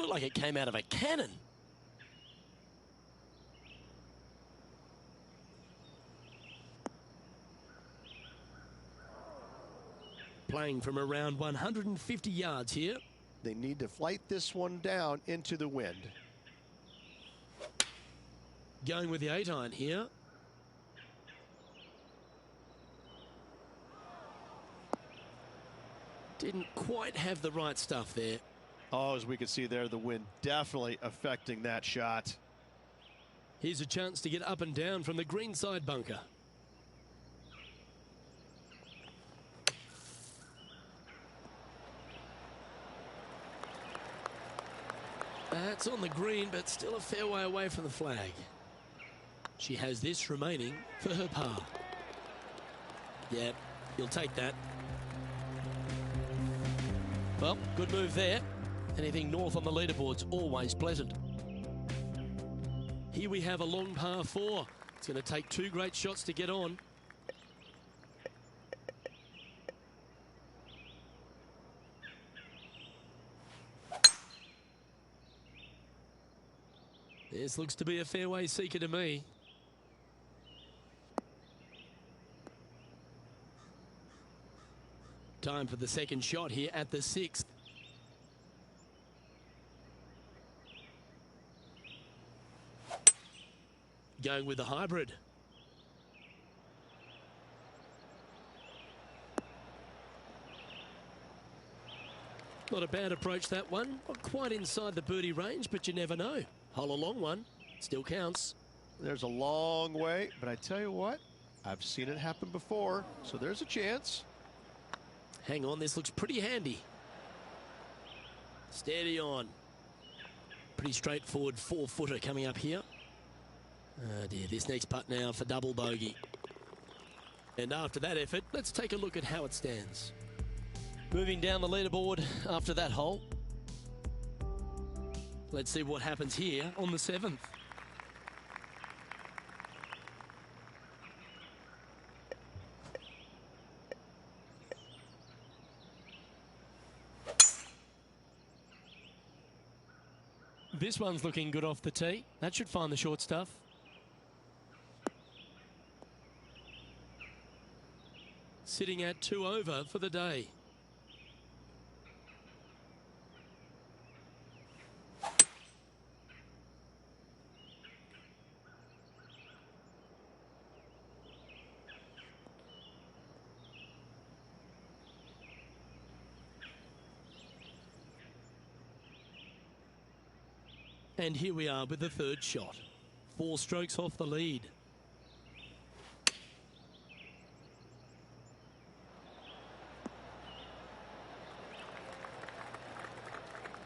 Looked like it came out of a cannon. Playing from around 150 yards here. They need to flight this one down into the wind. Going with the 8-iron here. Didn't quite have the right stuff there. Oh, as we can see there, the wind definitely affecting that shot. Here's a chance to get up and down from the green side bunker. That's on the green, but still a fair way away from the flag. She has this remaining for her par. Yeah, you'll take that. Well, good move there. Anything north on the leaderboard's always pleasant. Here we have a long par 4. It's going to take 2 great shots to get on. This looks to be a fairway seeker to me. Time for the second shot here at the 6th. Going with the hybrid. Not a bad approach, that one. Not quite inside the birdie range, but you never know. Hole a long one. Still counts. There's a long way, but I tell you what, I've seen it happen before, so there's a chance. Hang on, this looks pretty handy. Steady on. Pretty straightforward 4-footer coming up here. Oh dear, this next putt now for double bogey. And after that effort, let's take a look at how it stands. Moving down the leaderboard after that hole. Let's see what happens here on the 7th. This one's looking good off the tee. That should find the short stuff. Sitting at 2 over for the day. And here we are with the third shot. 4 strokes off the lead.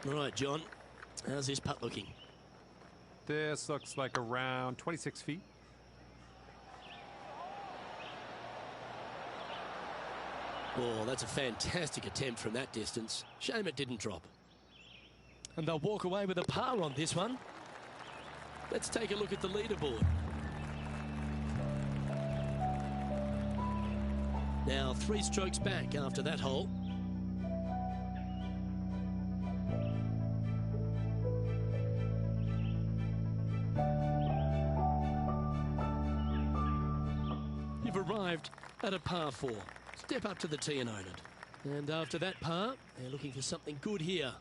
All right, John, how's this putt looking? This looks like around 26 feet. Oh, that's a fantastic attempt from that distance. Shame it didn't drop. And they'll walk away with a par on this one. Let's take a look at the leaderboard. Now 3 strokes back after that hole. You've arrived at a par 4. Step up to the tee and own it. And after that par, they're looking for something good here.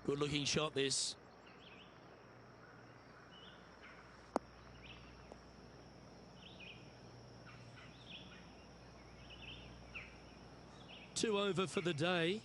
Good looking shot this. Two over for the day.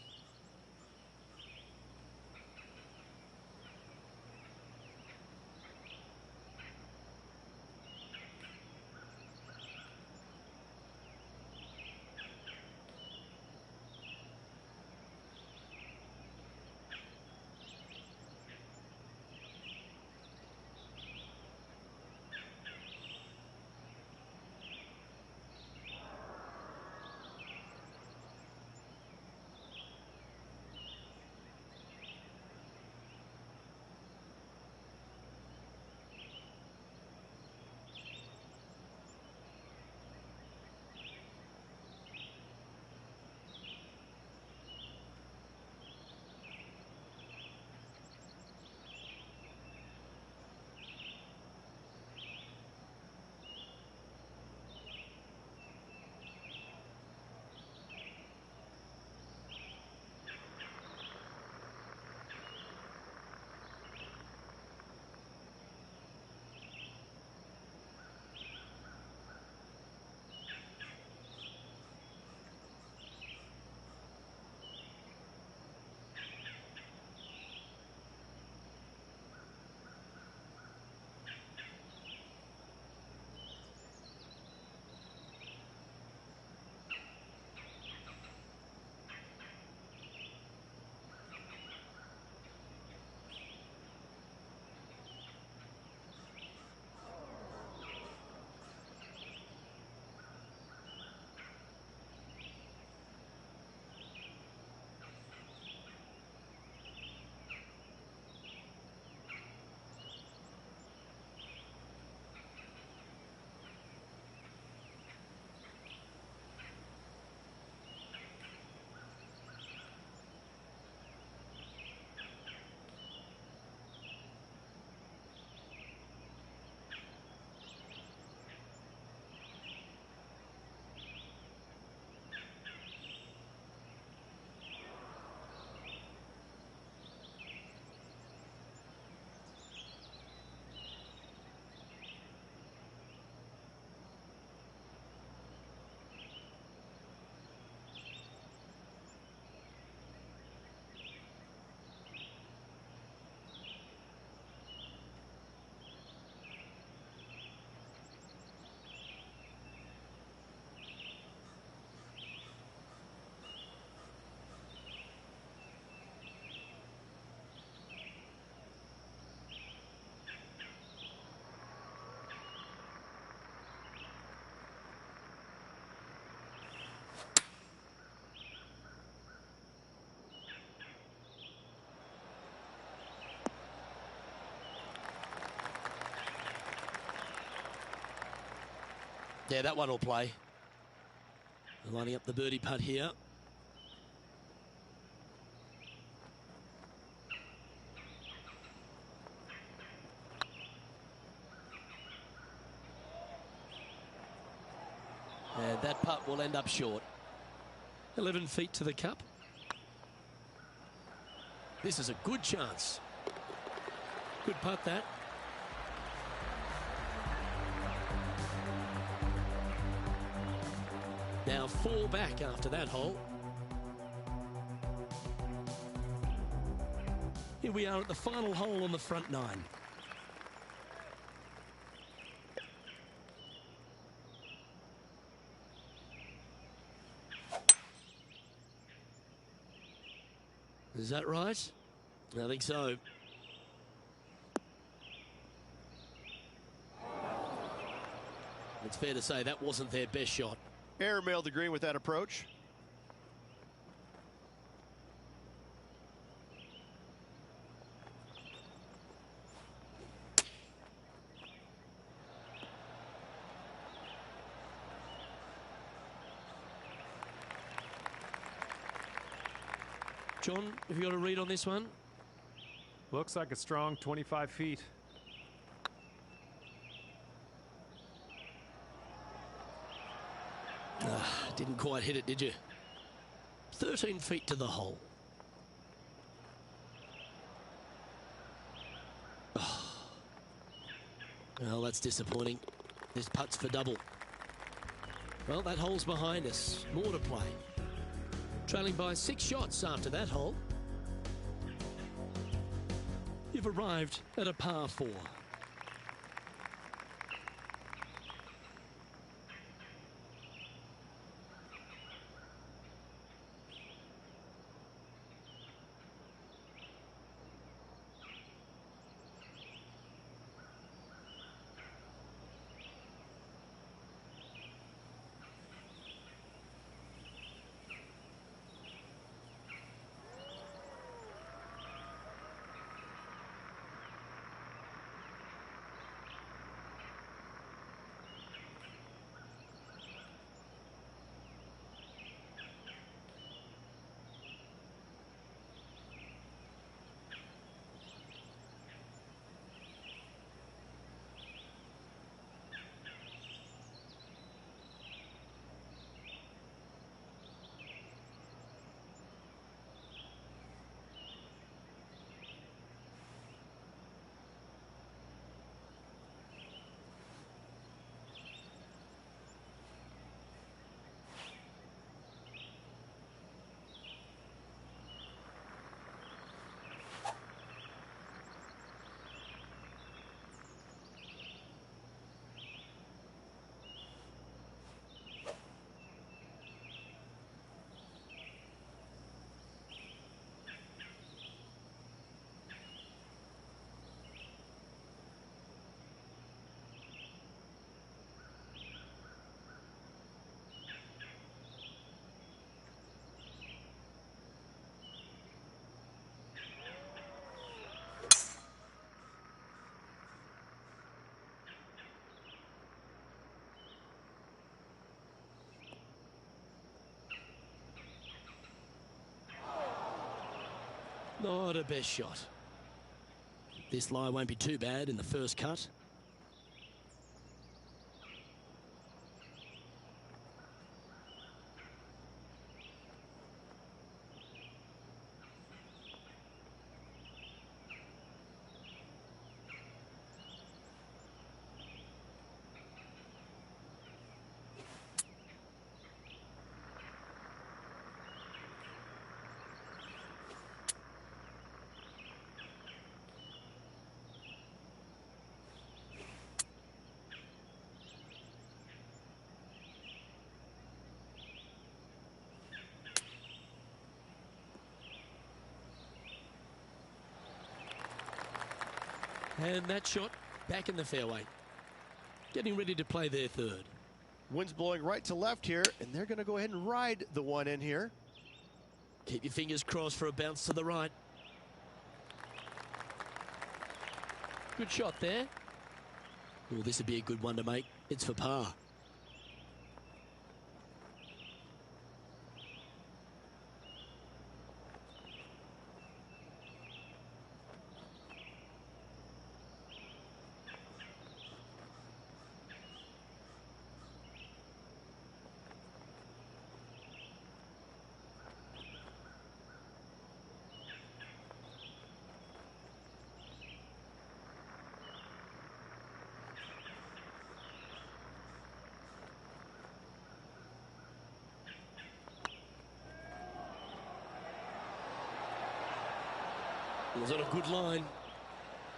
Yeah, that one will play. Lining up the birdie putt here. And that putt will end up short. 11 feet to the cup. This is a good chance. Good putt that. Now 4 back after that hole. Here we are at the final hole on the front 9. Is that right? I think so. It's fair to say that wasn't their best shot. Air mailed the green with that approach. John, have you got a read on this one? Looks like a strong 25 feet. Didn't quite hit it, did you? 13 feet to the hole. Well, that's disappointing. This putt's for double. Well, that hole's behind us. More to play. Trailing by 6 shots after that hole. You've arrived at a par 4. Not a best shot. This lie won't be too bad in the first cut. And that shot back in the fairway. Getting ready to play their third. Wind's blowing right to left here, and they're going to go ahead and ride the one in here. Keep your fingers crossed for a bounce to the right. Good shot there. Well, this would be a good one to make. It's for par. It was on a good line.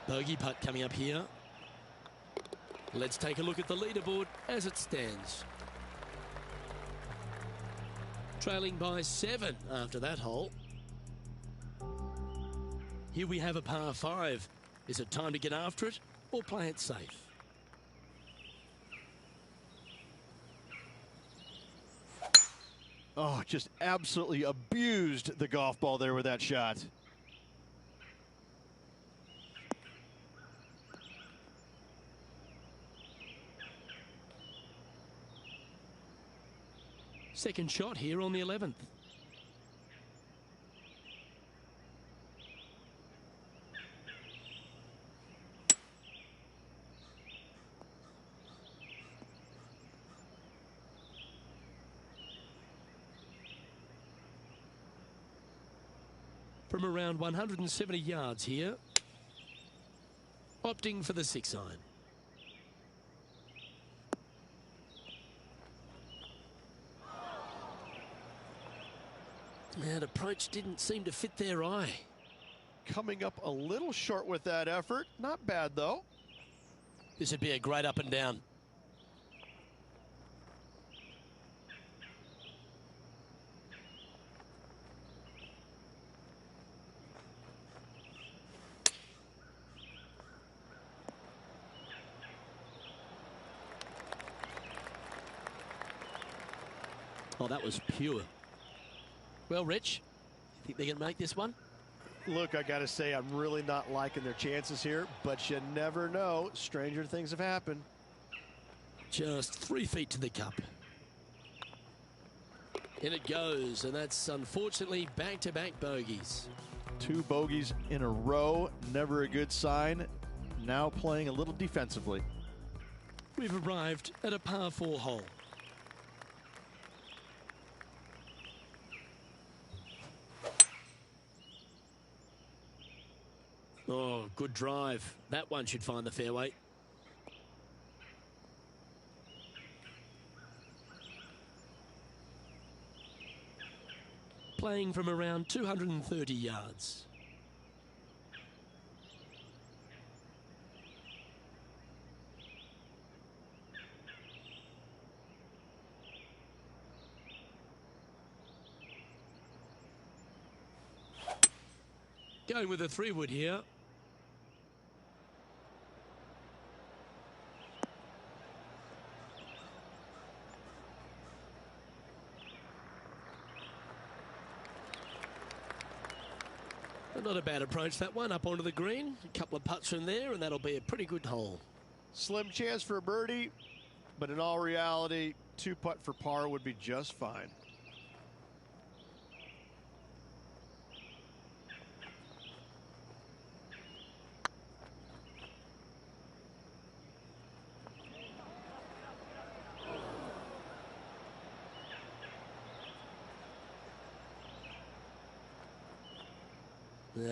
Bogey putt coming up here. Let's take a look at the leaderboard as it stands. Trailing by 7 after that hole. Here we have a par 5. Is it time to get after it or play it safe? Oh, just absolutely abused the golf ball there with that shot. Second shot here on the 11th. From around 170 yards here, opting for the 6 iron. That approach didn't seem to fit their eye. Coming up a little short with that effort. Not bad, though. This would be a great up and down. Oh, that was pure. Well, Rich, you think they can make this one? Look, I got to say, I'm really not liking their chances here, but you never know. Stranger things have happened. Just 3 feet to the cup. In it goes, and that's unfortunately back-to-back bogeys. 2 bogeys in a row, never a good sign. Now playing a little defensively. We've arrived at a par 4 hole. Oh, good drive. That one should find the fairway. Playing from around 230 yards. Going with a 3-wood here. Not a bad approach, that one, up onto the green. A couple of putts from there, and that'll be a pretty good hole. Slim chance for a birdie, but in all reality, 2 putt for par would be just fine.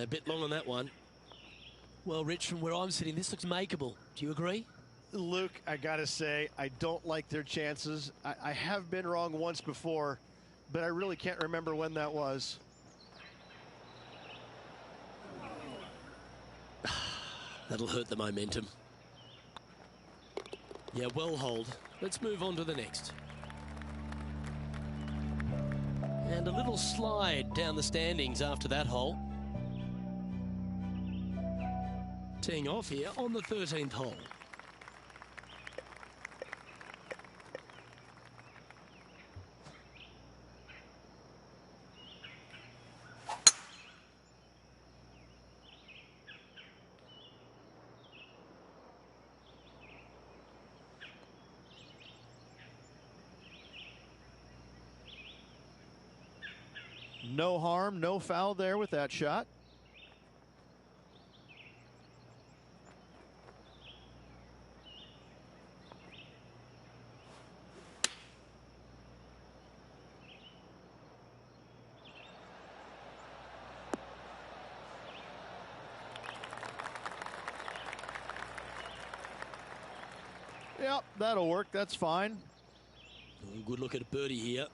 A bit long on that one. Well, Rich, from where I'm sitting, this looks makeable. Do you agree? Luke, I gotta say, I don't like their chances. I have been wrong once before, but I really can't remember when that was. That'll hurt the momentum. Yeah, well hold. Let's move on to the next. And a little slide down the standings after that hole. Teeing off here on the 13th hole. No harm, no foul there with that shot. Yep, that'll work. That's fine. Good look at a birdie here.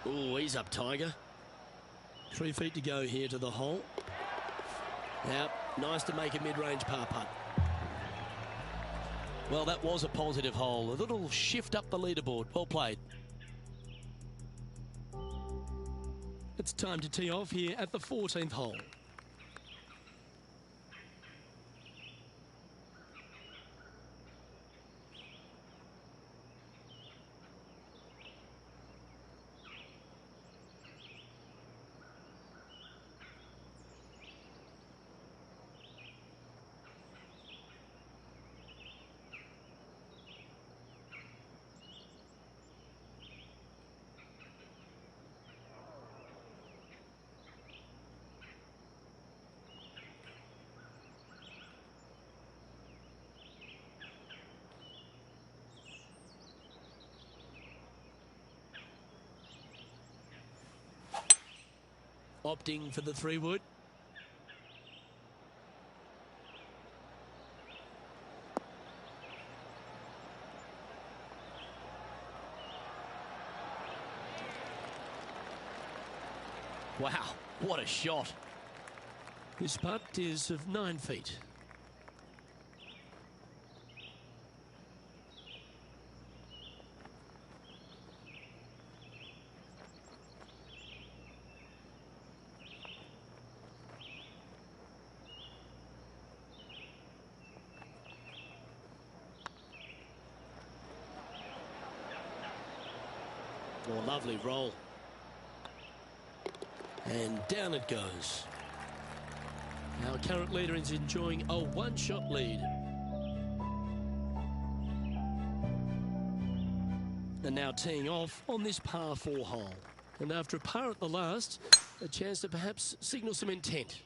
Oh, he's up, Tiger. 3 feet to go here to the hole. Now, nice to make a mid-range par putt. Well, that was a positive hole. A little shift up the leaderboard. Well played. It's time to tee off here at the 14th hole. opting for the 3-wood. Wow, what a shot. This putt is of 9 feet. Oh, lovely roll. And down it goes. Our current leader is enjoying a 1-shot lead. And now teeing off on this par 4 hole. And after a par at the last, a chance to perhaps signal some intent.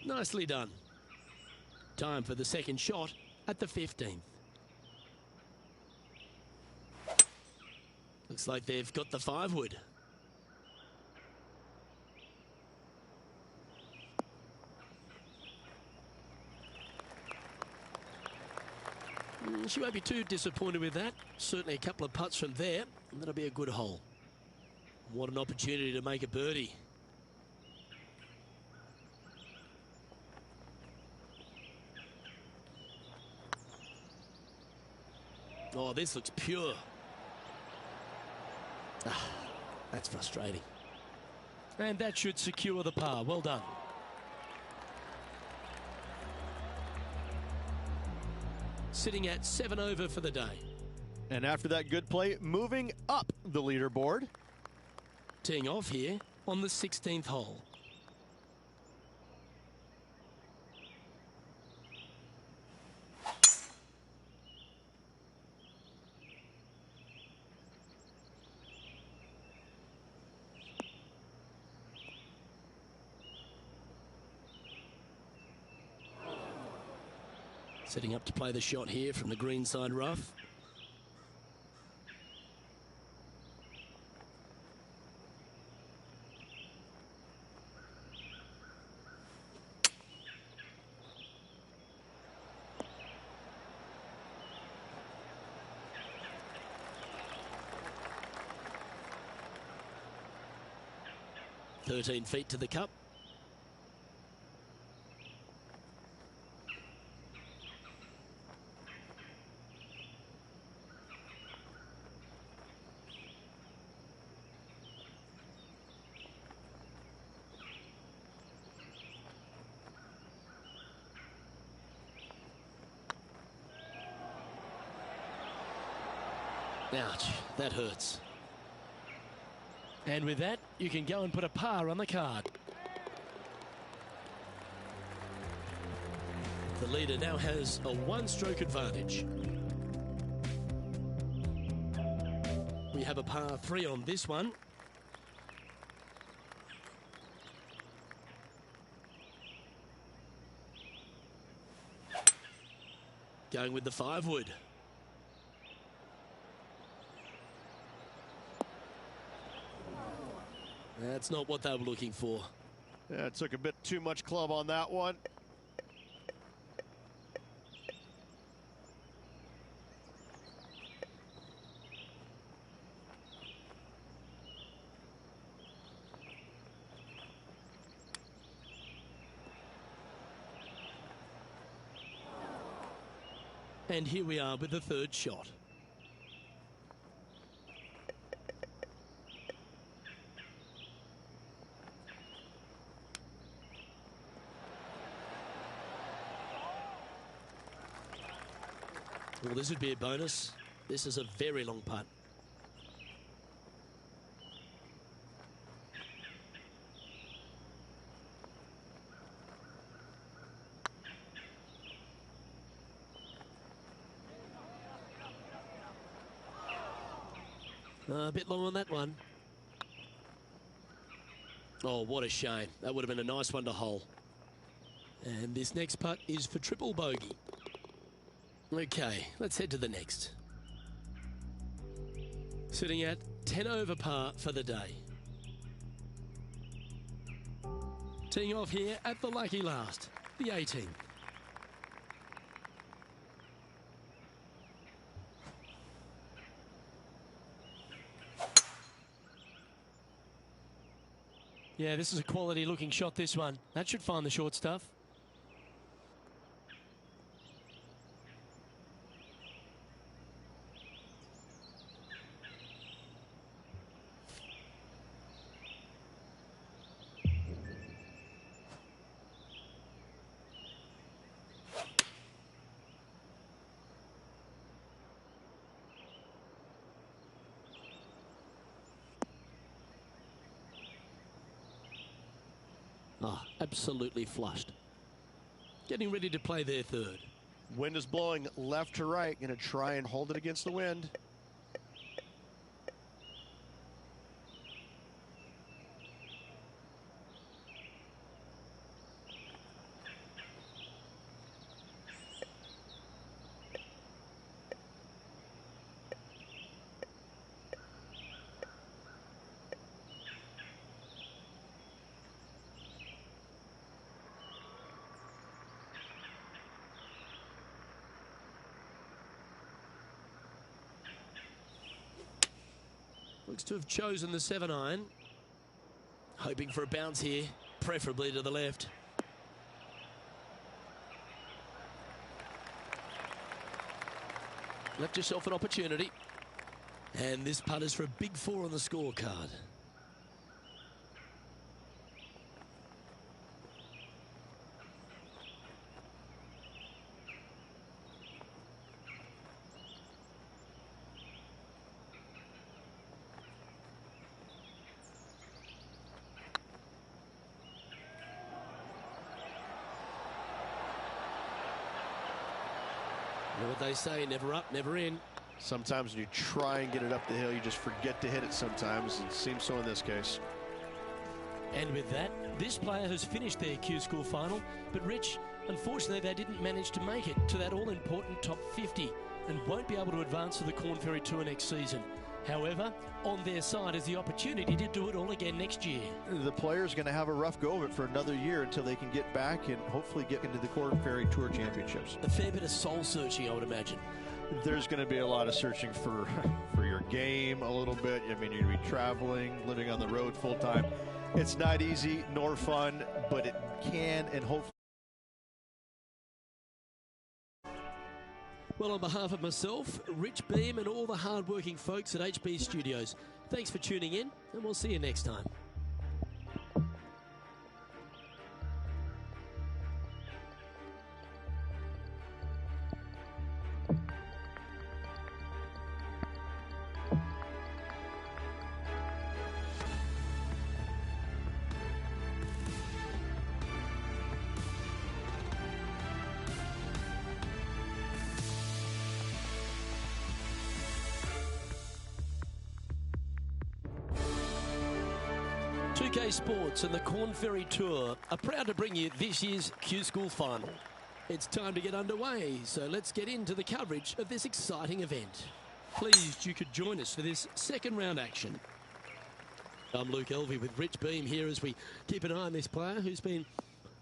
Nicely done. Time for the second shot at the 15th. Looks like they've got the 5-wood. She won't be too disappointed with that. Certainly a couple of putts from there, and that'll be a good hole. What an opportunity to make a birdie. Oh, this looks pure. Ah, that's frustrating. And that should secure the par. Well done. Sitting at 7 over for the day. And after that good play, moving up the leaderboard. Teeing off here on the 16th hole. Setting up to play the shot here from the greenside rough. "13 feet to the cup. Ouch, that hurts. And with that, you can go and put a par on the card. The leader now has a 1-stroke advantage. We have a par 3 on this one. Going with the 5-wood. That's not what they were looking for. Yeah, it took a bit too much club on that one. And here we are with the 3rd shot. Well, this would be a bonus. This is a very long putt. A bit long on that one. Oh, what a shame. That would have been a nice one to hole. And this next putt is for triple bogey. Okay, let's head to the next. Sitting at 10 over par for the day. Teeing off here at the lucky last, the 18. Yeah, this is a quality looking shot, this one. That should find the short stuff. Oh, absolutely flushed. Getting ready to play their third. Wind is blowing left to right. Going to try and hold it against the wind. Looks to have chosen the 7-iron. Hoping for a bounce here, preferably to the left. Left yourself an opportunity. And this putt is for a big 4 on the scorecard. You know what they say, never up, never in. Sometimes when you try and get it up the hill, you just forget to hit it sometimes. It seems so in this case. And with that, this player has finished their Q School final. But Rich, unfortunately, they didn't manage to make it to that all-important top 50 and won't be able to advance to the Korn Ferry Tour next season. However, on their side is the opportunity to do it all again next year. The player's going to have a rough go of it for another year until they can get back and hopefully get into the Korn Ferry Tour Championships. A fair bit of soul searching, I would imagine. There's going to be a lot of searching for your game a little bit. I mean, you're going to be traveling, living on the road full time. It's not easy nor fun, but it can and hopefully. Well, on behalf of myself, Rich Beem, and all the hard-working folks at HB Studios, thanks for tuning in, and we'll see you next time. K Sports and the Korn Ferry Tour are proud to bring you this year's Q School final. It's time to get underway, so let's get into the coverage of this exciting event. Pleased you could join us for this second round action. I'm Luke Elvey with Rich Beem here as we keep an eye on this player who's been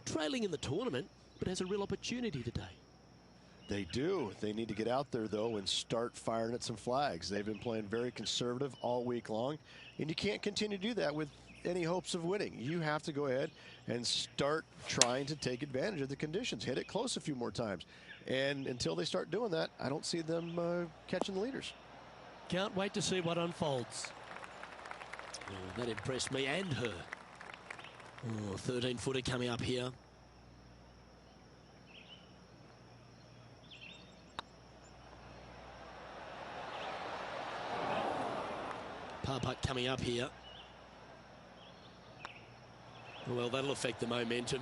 trailing in the tournament but has a real opportunity today. They do. They need to get out there, though, and start firing at some flags. They've been playing very conservative all week long, and you can't continue to do that with any hopes of winning. You have to go ahead and start trying to take advantage of the conditions. Hit it close a few more times. And until they start doing that, I don't see them catching the leaders. Can't wait to see what unfolds. Oh, that impressed me and her. Oh, 13-footer coming up here. Par putt coming up here. Well, that'll affect the momentum.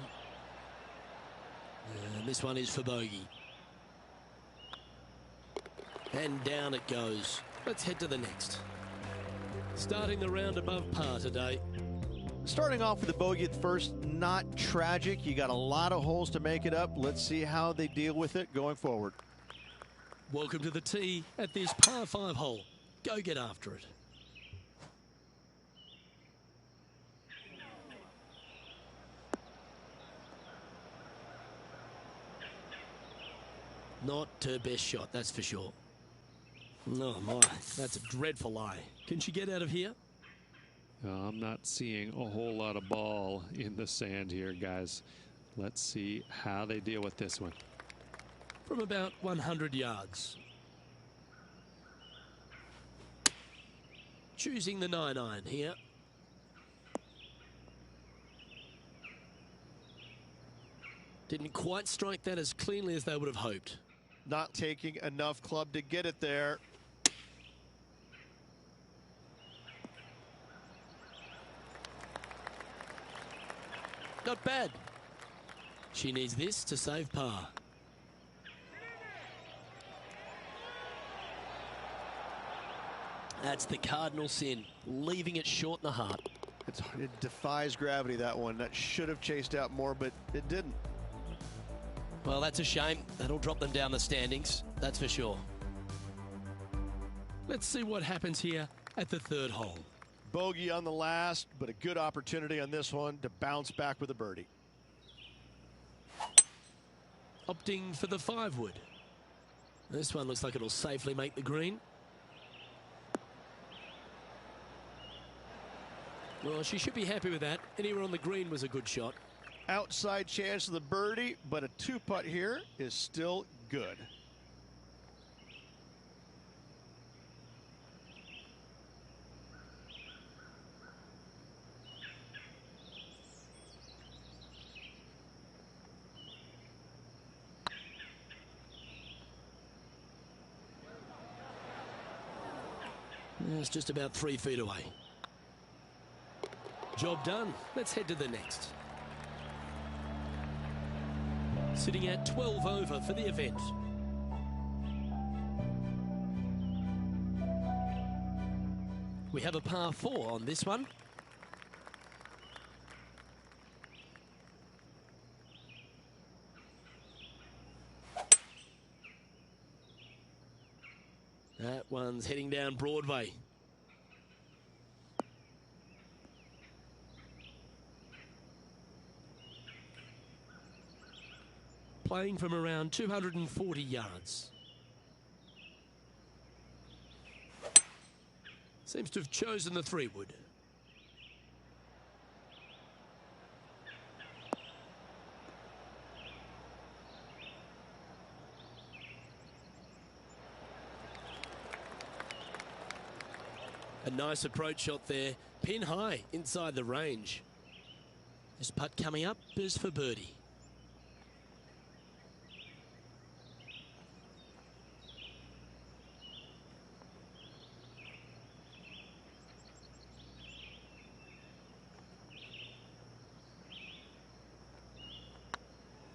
And this one is for bogey. And down it goes. Let's head to the next. Starting the round above par today. Starting off with a bogey at first, not tragic. You got a lot of holes to make it up. Let's see how they deal with it going forward. Welcome to the tee at this par 5 hole. Go get after it. Not her best shot, that's for sure. Oh my, that's a dreadful lie. Can she get out of here? I'm not seeing a whole lot of ball in the sand here, guys. Let's see how they deal with this one. From about 100 yards. Choosing the 9-iron here. Didn't quite strike that as cleanly as they would have hoped. Not taking enough club to get it there. Not bad. She needs this to save par. That's the cardinal sin, leaving it short in the heart. It defies gravity, that one. That should have chased out more, but it didn't. Well, that's a shame. That'll drop them down the standings, that's for sure. Let's see what happens here at the 3rd hole. Bogey on the last, but a good opportunity on this one to bounce back with a birdie. Opting for the 5-wood. This one looks like it'll safely make the green. Well, she should be happy with that. Anywhere on the green was a good shot. Outside chance of the birdie, but a 2-putt here is still good. It's just about 3 feet away. Job done. Let's head to the next. Sitting at 12 over for the event. We have a par 4 on this one. That one's heading down Broadway. Playing from around 240 yards. Seems to have chosen the 3-wood. A nice approach shot there. Pin high inside the range. This putt coming up is for birdie.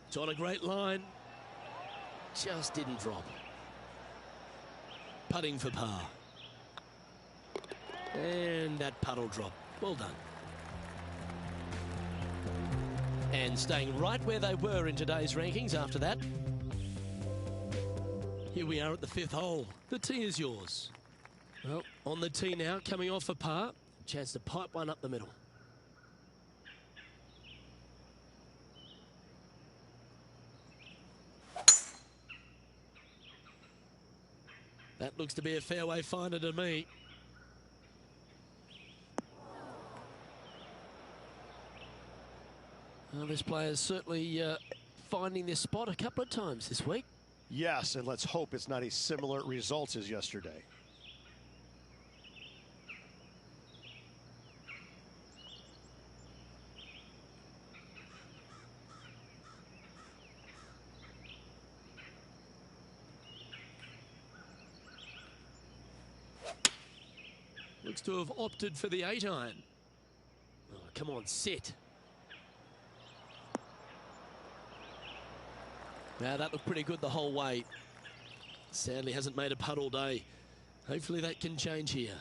It's on a great line. Just didn't drop. Putting for par. And that putt'll drop. Well done. And staying right where they were in today's rankings after that. Here we are at the 5th hole. The tee is yours. Well, on the tee now, coming off a par. Chance to pipe one up the middle. That looks to be a fairway finder to me. Well, this player is certainly finding this spot a couple of times this week. Yes, and let's hope it's not a similar result as yesterday. Looks to have opted for the 8-iron. Oh, come on, sit. Now that looked pretty good the whole way. Sadly hasn't made a putt all day. Hopefully that can change here.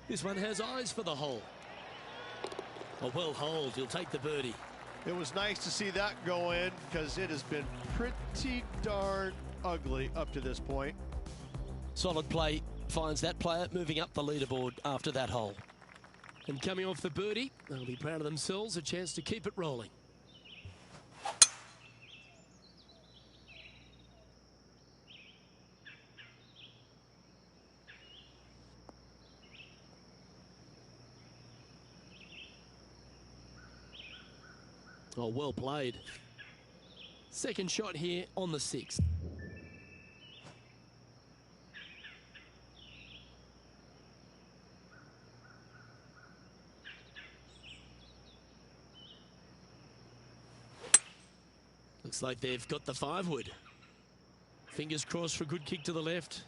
This one has eyes for the hole. A well hold. He'll take the birdie. It was nice to see that go in because it has been pretty darn ugly up to this point. Solid play finds that player moving up the leaderboard after that hole. And coming off the birdie, they'll be proud of themselves, a chance to keep it rolling. Oh, well played. Second shot here on the 6th. Looks like they've got the 5-wood. Fingers crossed for a good kick to the left.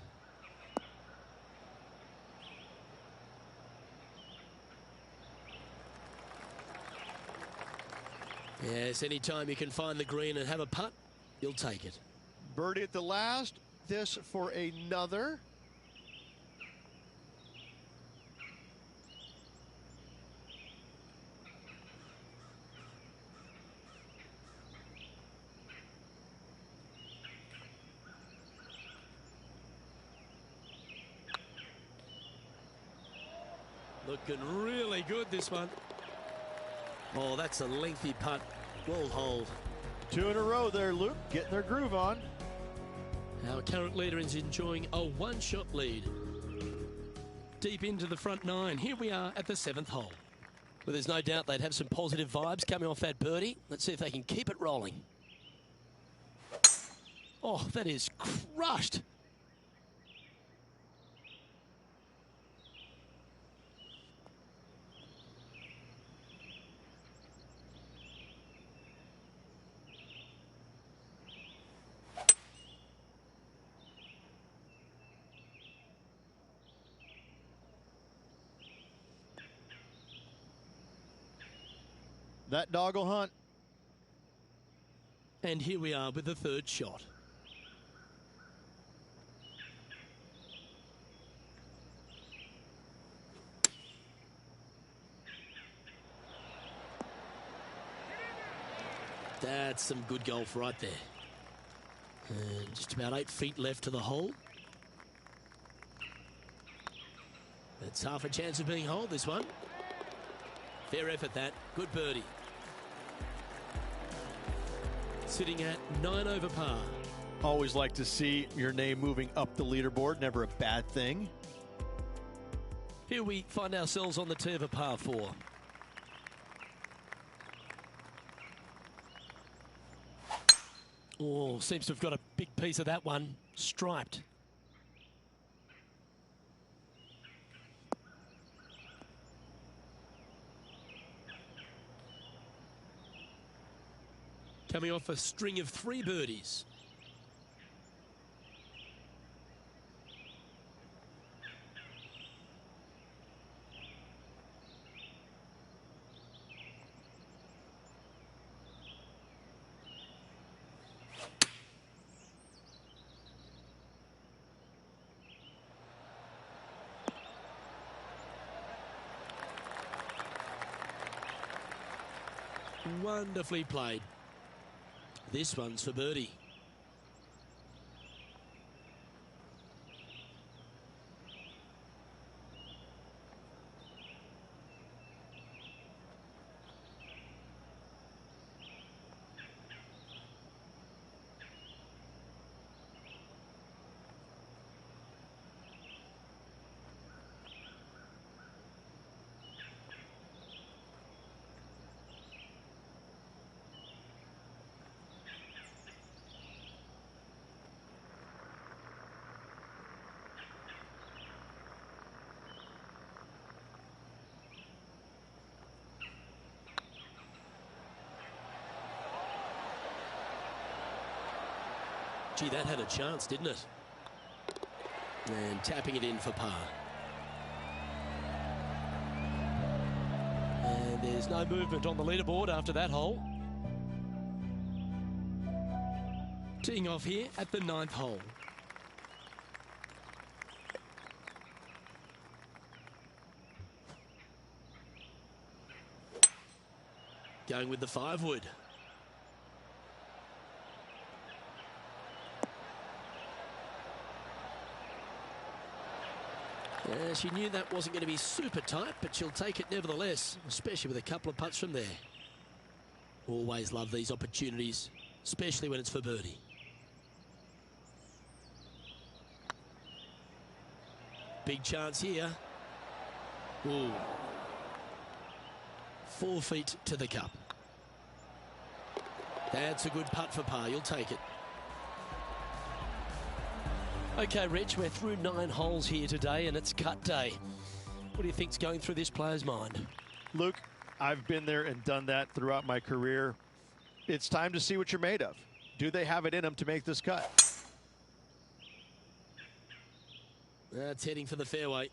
Yes, anytime you can find the green and have a putt, you'll take it. Birdie at the last. This for another. Looking really good, this one. Oh, that's a lengthy putt. Well hold. 2 in a row there, Luke. Getting their groove on. Our current leader is enjoying a one-shot lead. Deep into the front 9. Here we are at the 7th hole. Well, there's no doubt they'd have some positive vibes coming off that birdie. Let's see if they can keep it rolling. Oh, that is crushed. That dog will hunt. And here we are with the 3rd shot. That's some good golf right there. And just about 8 feet left to the hole. That's half a chance of being holed, this one. Fair effort, that. Good birdie. Sitting at 9 over par. Always like to see your name moving up the leaderboard. Never a bad thing. Here we find ourselves on the tee of a par 4. Oh, seems to have got a big piece of that one. Striped. Coming off a string of 3 birdies. Wonderfully played. This one's for birdie. Gee, that had a chance, didn't it? And tapping it in for par. And there's no movement on the leaderboard after that hole. Teeing off here at the 9th hole. Going with the 5-wood. Yeah, she knew that wasn't going to be super tight, but she'll take it nevertheless, especially with a couple of putts from there. Always love these opportunities, especially when it's for birdie. Big chance here. Ooh. 4 feet to the cup. That's a good putt for par. You'll take it. Okay, Rich, we're through 9 holes here today, and it's cut day. What do you think's going through this player's mind? Luke, I've been there and done that throughout my career. It's time to see what you're made of. Do they have it in them to make this cut? That's heading for the fairway.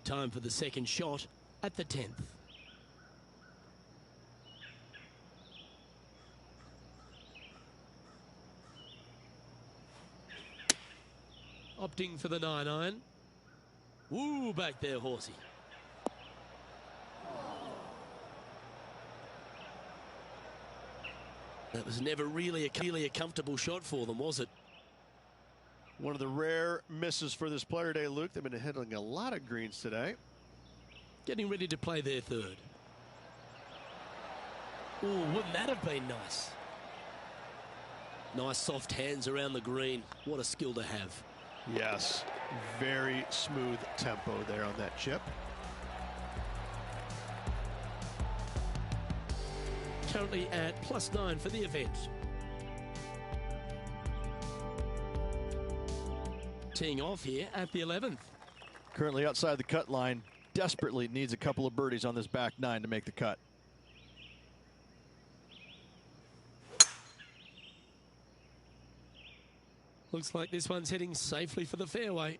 Time for the second shot at the 10th. Opting for the 9-iron. Woo, back there, horsey. That was never really a comfortable shot for them, was it? One of the rare misses for this player today, Luke. They've been hitting a lot of greens today. Getting ready to play their third. Ooh, wouldn't that have been nice? Nice soft hands around the green. What a skill to have. Yes, very smooth tempo there on that chip. Currently at +9 for the event. Teeing off here at the 11th. Currently outside the cut line. Desperately needs a couple of birdies on this back 9 to make the cut. Looks like this one's heading safely for the fairway.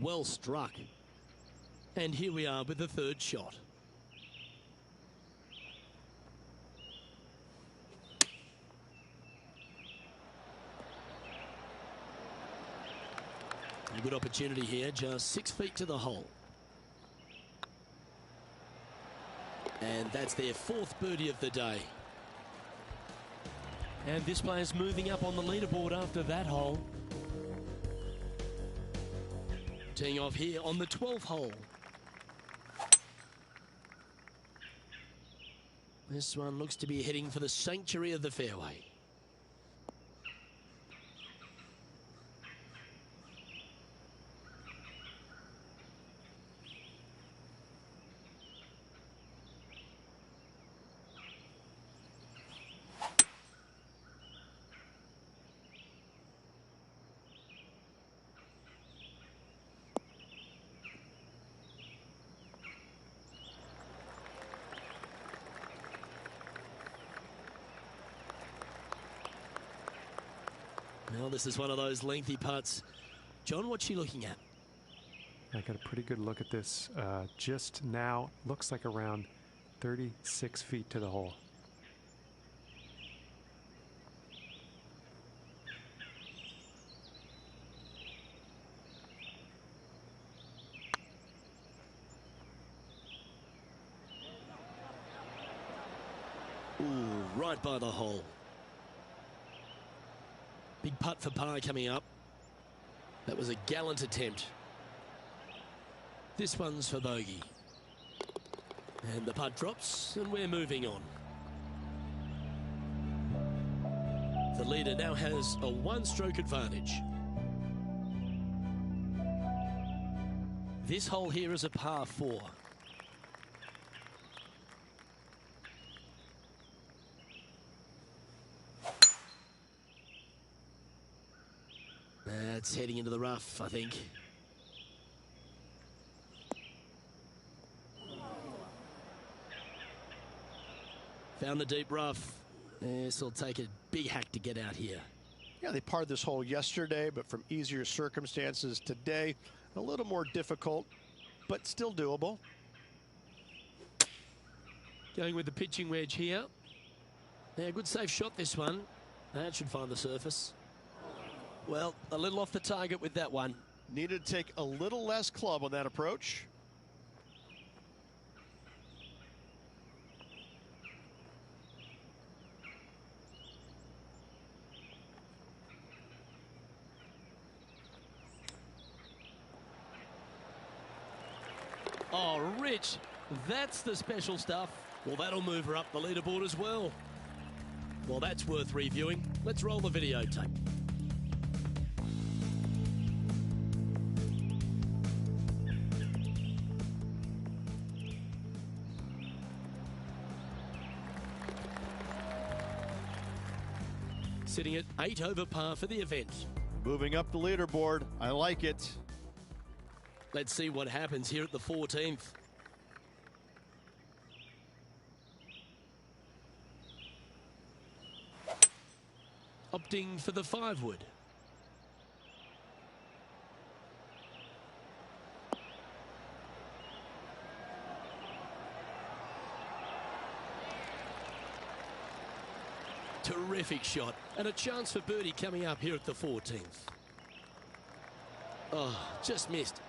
Well struck. And here we are with the third shot. A good opportunity here, just 6 feet to the hole. And that's their 4th birdie of the day. And this player's moving up on the leaderboard after that hole. Teeing off here on the 12th hole. This one looks to be heading for the sanctuary of the fairway. Well, this is one of those lengthy putts. John, what's she looking at? I got a pretty good look at this just now. Looks like around 36 feet to the hole. Ooh, right by the hole. Big putt for par coming up. That was a gallant attempt. This one's for bogey. And the putt drops, and we're moving on. The leader now has a 1-stroke advantage. This hole here is a par 4. That's heading into the rough, I think. Found the deep rough. This will take a big hack to get out here. Yeah, they parred this hole yesterday, but from easier circumstances today, a little more difficult. but still doable. Going with the pitching wedge here. Yeah, good safe shot this one. That should find the surface. Well, a little off the target with that one. Needed to take a little less club on that approach. Oh, Rich, that's the special stuff. Well, that'll move her up the leaderboard as well. Well, that's worth reviewing. Let's roll the videotape. Sitting at 8 over par for the event. Moving up the leaderboard. I like it. Let's see what happens here at the 14th. Opting for the 5-wood. Terrific shot, and a chance for birdie coming up here at the 14th. Oh, just missed.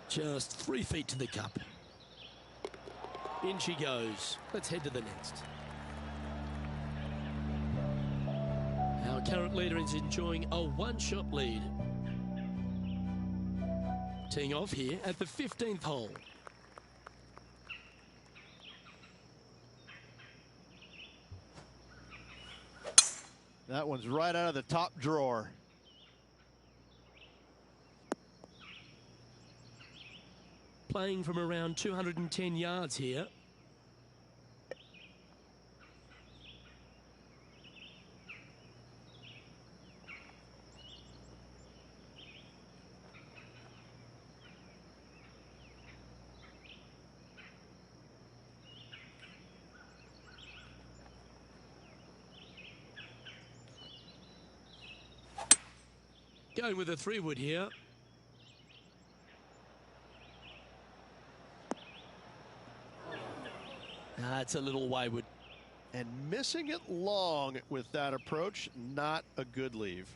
Just 3 feet to the cup. In she goes. Let's head to the next. Our current leader is enjoying a 1-shot lead. Teeing off here at the 15th hole. That one's right out of the top drawer. Playing from around 210 yards here. Going with a 3-wood here. That's a little wayward. And missing it long with that approach, not a good leave.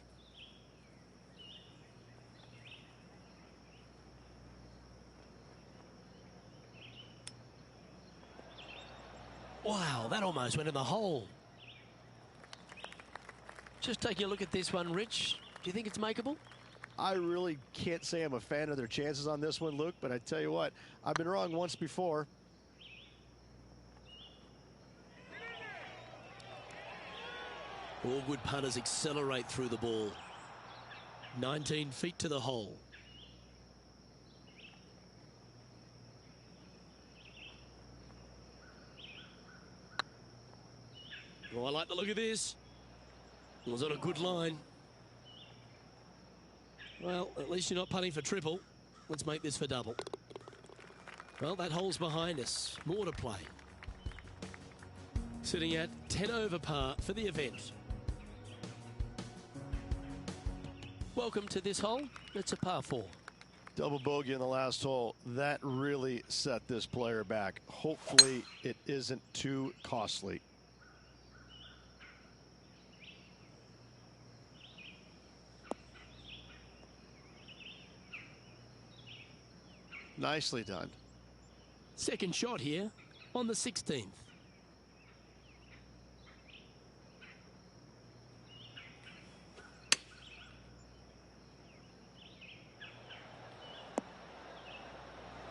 Wow, that almost went in the hole. Just taking a look at this one, Rich. Do you think it's makeable? I really can't say I'm a fan of their chances on this one, Luke, but I tell you what, I've been wrong once before. All good putters accelerate through the ball. 19 feet to the hole. Oh, I like the look of this. It was on a good line. Well, at least you're not putting for triple. Let's make this for double. Well, that hole's behind us. More to play. Sitting at 10 over par for the event. Welcome to this hole. It's a par 4. Double bogey in the last hole. That really set this player back. Hopefully it isn't too costly. Nicely done. Second shot here on the 16th.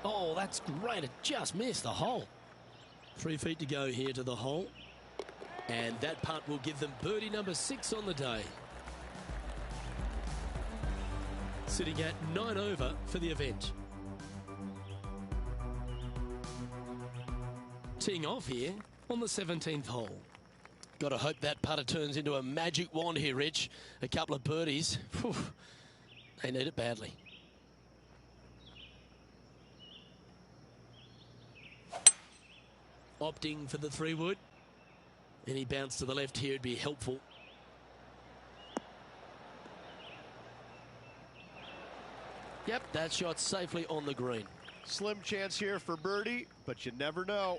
Oh, that's great. It just missed the hole. 3 feet to go here to the hole. And that putt will give them birdie number 6 on the day. Sitting at 9 over for the event. Teeing off here on the 17th hole. Got to hope that putter turns into a magic wand here, Rich. A couple of birdies. Whew, they need it badly. Opting for the 3-wood. Any bounce to the left here would be helpful. Yep, that shot's safely on the green. Slim chance here for birdie, but you never know.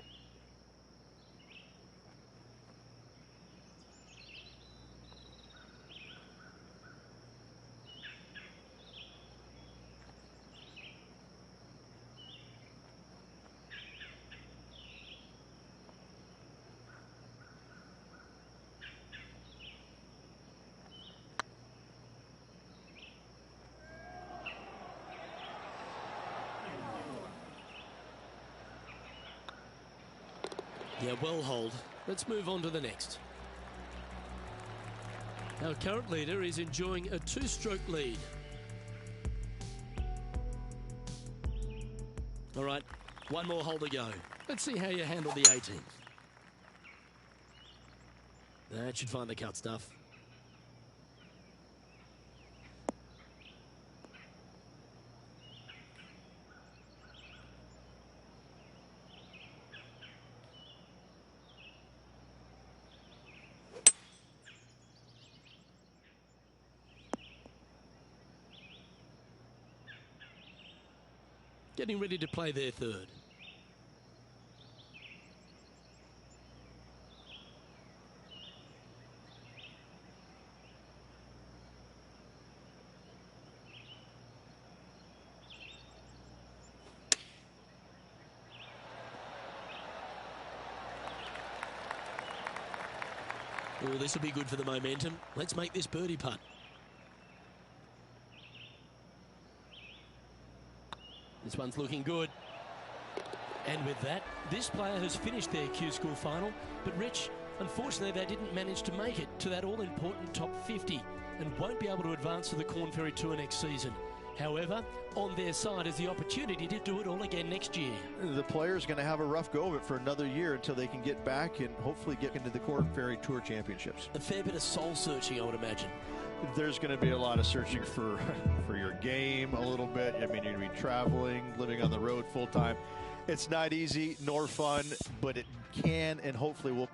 Yeah, well hold. Let's move on to the next. Our current leader is enjoying a 2-stroke lead. All right, one more hole to go. Let's see how you handle the 18th. That should find the cut stuff. Getting ready to play their third. Oh, this will be good for the momentum. Let's make this birdie putt. This one's looking good. And with that, this player has finished their Q School final. But Rich, unfortunately, they didn't manage to make it to that all-important top 50 and won't be able to advance to the Korn Ferry Tour next season. However, on their side is the opportunity to do it all again next year. The player's going to have a rough go of it for another year until they can get back and hopefully get into the Korn Ferry Tour Championships. A fair bit of soul-searching, I would imagine. There's going to be a lot of searching for your game a little bit. I mean, you're going to be traveling, living on the road full time. It's not easy nor fun, but it can and hopefully will.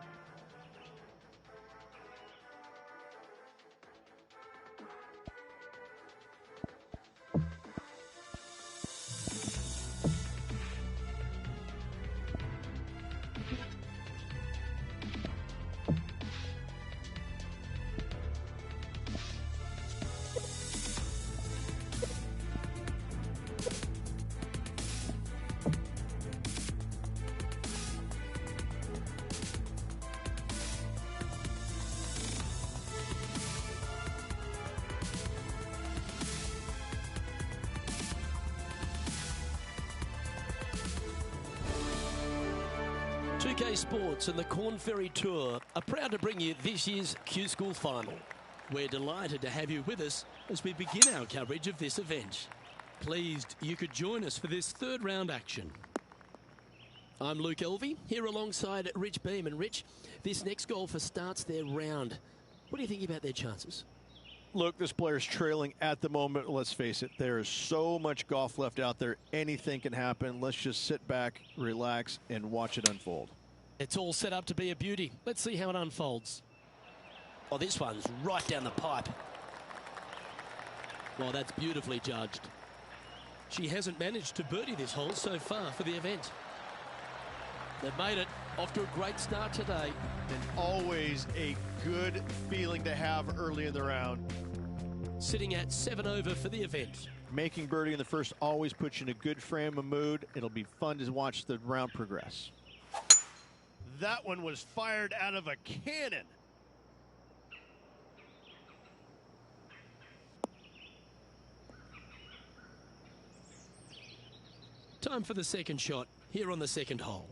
UK Sports and the Korn Ferry Tour are proud to bring you this year's Q School Final. We're delighted to have you with us as we begin our coverage of this event. Pleased you could join us for this third round action. I'm Luke Elvey, here alongside Rich Beam. And Rich, this next golfer starts their round. What do you think about their chances? Look, this player's trailing at the moment. Let's face it, there is so much golf left out there. Anything can happen. Let's just sit back, relax, and watch it unfold. It's all set up to be a beauty. Let's see how it unfolds. Oh, this one's right down the pipe. Well, that's beautifully judged. She hasn't managed to birdie this hole so far for the event. They've made it off to a great start today. And always a good feeling to have early in the round. Sitting at 7 over for the event. Making birdie in the first always puts you in a good frame of mood. It'll be fun to watch the round progress. That one was fired out of a cannon. Time for the second shot here on the second hole.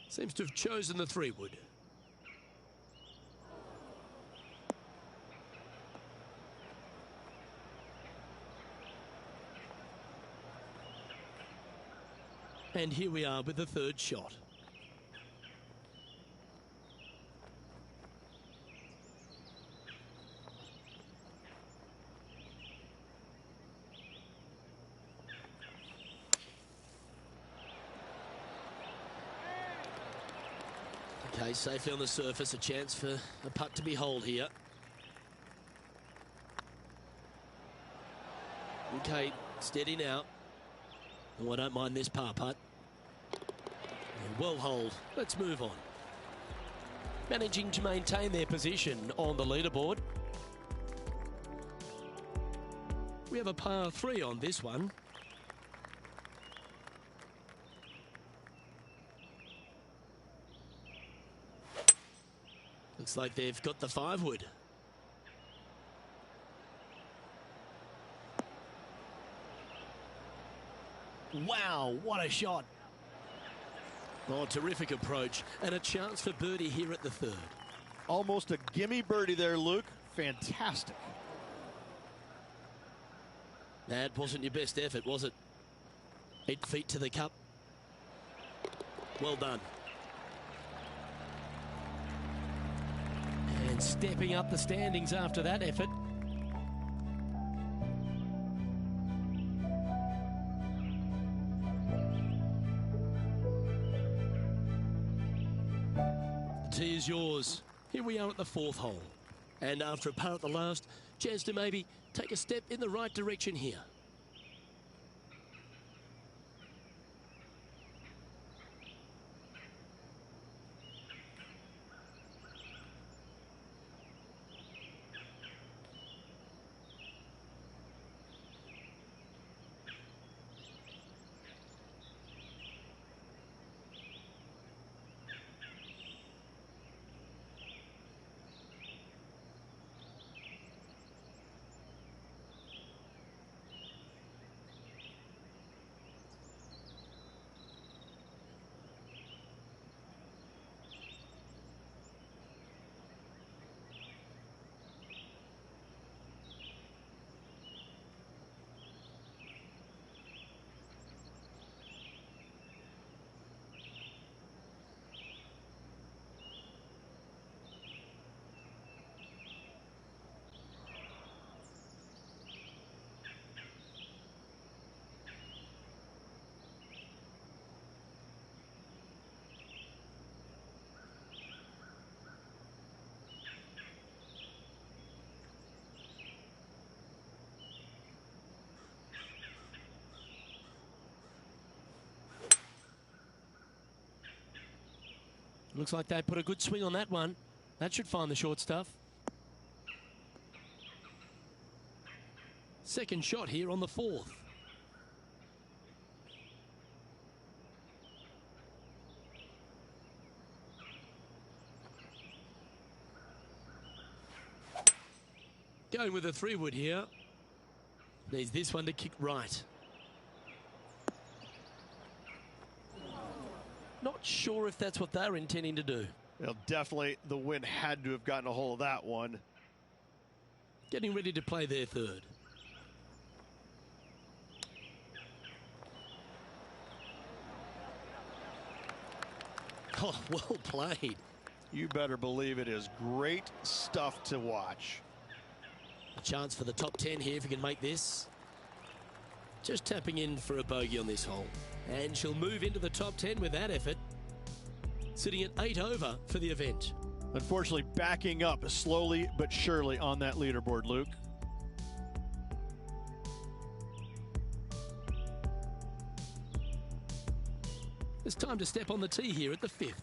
Seems to have chosen the 3-wood. And here we are with the third shot. Okay, safely on the surface, a chance for a putt to be holed here. Okay, steady now. Oh, I don't mind this par putt. Well holed. Let's move on. Managing to maintain their position on the leaderboard. We have a par 3 on this one. Looks like they've got the 5-wood. Wow, what a shot. Oh, terrific approach and a chance for birdie here at the 3rd. Almost a gimme birdie there, Luke. Fantastic. That wasn't your best effort, was it? 8 feet to the cup. Well done. And stepping up the standings after that effort. The tee is yours. Here we are at the 4th hole. And after a par at the last, chance to maybe take a step in the right direction here. Looks like they put a good swing on that one. That should find the short stuff. Second shot here on the 4th. Going with a 3-wood here. Needs this one to kick right. Not sure if that's what they're intending to do. Well, definitely the wind had to have gotten a hold of that one. Getting ready to play their 3rd. Oh, well played. You better believe it is great stuff to watch. A chance for the top 10 here if he can make this. Just tapping in for a bogey on this hole. And she'll move into the top 10 with that effort. Sitting at 8 over for the event. Unfortunately, backing up slowly but surely on that leaderboard, Luke. It's time to step on the tee here at the 5th.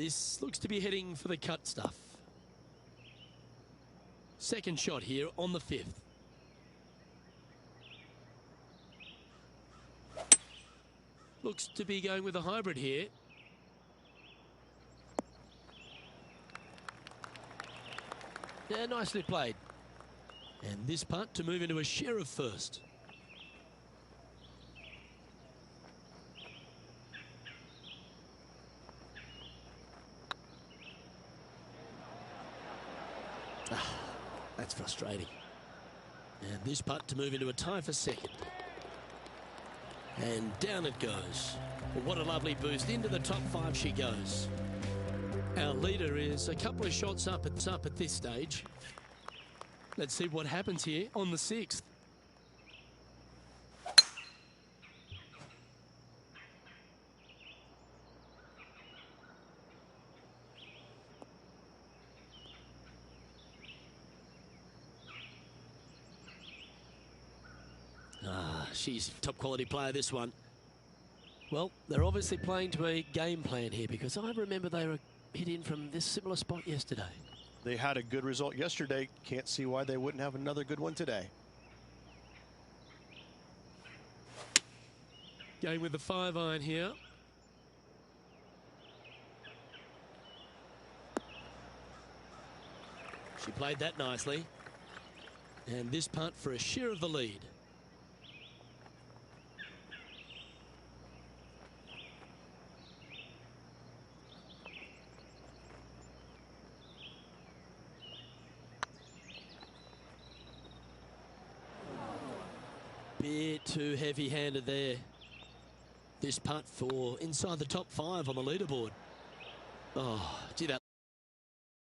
This looks to be heading for the cut stuff. Second shot here on the 5th. Looks to be going with a hybrid here. Yeah, nicely played. And this putt to move into a share of first. That's frustrating. And this putt to move into a tie for second. And down it goes. Well, what a lovely boost. Into the top 5 she goes. Our leader is a couple of shots up at this stage. Let's see what happens here on the 6th. She's a top quality player, this one. Well, they're obviously playing to a game plan here, because I remember they were hit in from this similar spot yesterday. They had a good result yesterday. Can't see why they wouldn't have another good one today. Going with the 5-iron here. She played that nicely. And this putt for a share of the lead. Bit too heavy-handed there. This putt for inside the top 5 on the leaderboard. Oh, gee, that